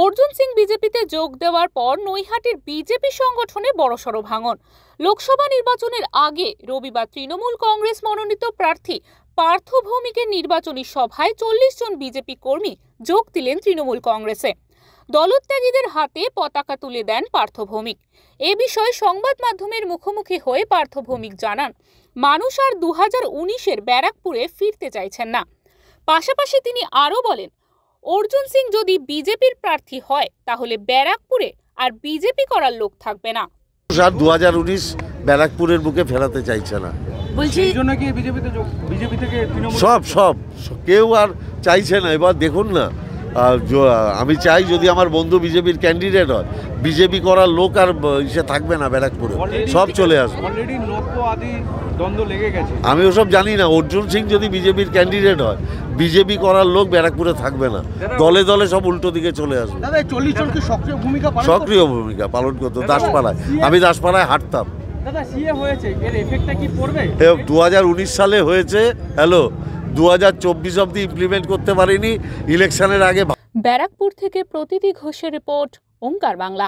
অর্জুন সিং বিজেপিতে যোগ দেওয়ার পর নৈহাটির বিজেপি সংগঠনে বড়সড় ভাঙন। লোকসভা নির্বাচনের আগে রবিবার তৃণমূল কংগ্রেস মনোনীত প্রার্থী পার্থ ভৌমিকের নির্বাচনী সভায় 40 জন বিজেপি কর্মী যোগ দিলেন তৃণমূল কংগ্রেসে। দলত্যাগীদের হাতে পতাকা তুলে দেন পার্থ ভৌমিক। এ বিষয়ে সংবাদ মাধ্যমের মুখোমুখি হয়ে পার্থ ভৌমিক জানান, মানুষ আর 2019-এর ব্যারাকপুরে ফিরতে চাইছেন না। পাশাপাশি তিনি আরও বলেন, অর্জুন সিং যদি বিজেপির প্রার্থী হয় তাহলে ব্যারাকপুরে আর বিজেপি করার লোক থাকবে না। 2019 ব্যারাকপুরের বুকে ফেরাতে চাইছে না, বলছি এই জন্য কি বিজেপি থেকে সব কেউ আর চাইছে না। এবার দেখুন না, আমি চাই যদি আমার বন্ধু বিজেপির ক্যান্ডিডেট হয়, বিজেপি করার লোক আর ইসে থাকবে না ব্যারাকপুরে, সব চলে আসবে। অলরেডি নব্য আদি দ্বন্দ্ব লেগে গেছে। আমি ওসব জানি না। অর্জুন সিং যদি বিজেপির ক্যান্ডিডেট হয়, বিজেপি করার লোক ব্যারাকপুরে থাকবে না, দলে দলে সব উল্টো দিকে চলে আসবে। দাদা 40 জন কি সক্রিয় ভূমিকা পালন করতো দাসপাড়ায়। আমি দাসপাড়ায় হাঁটতাম। দাদা সিএ হয়েছে, এর এফেক্টটা কি পড়বে? 2019 সালে হয়েছে, 2024 অবধি ইমপ্লিমেন্ট করতে পারিনি ইলেকশনের আগে। ব্যারাকপুর থেকে প্রতীতি ঘোষের রিপোর্ট, ওঙ্কার বাংলা।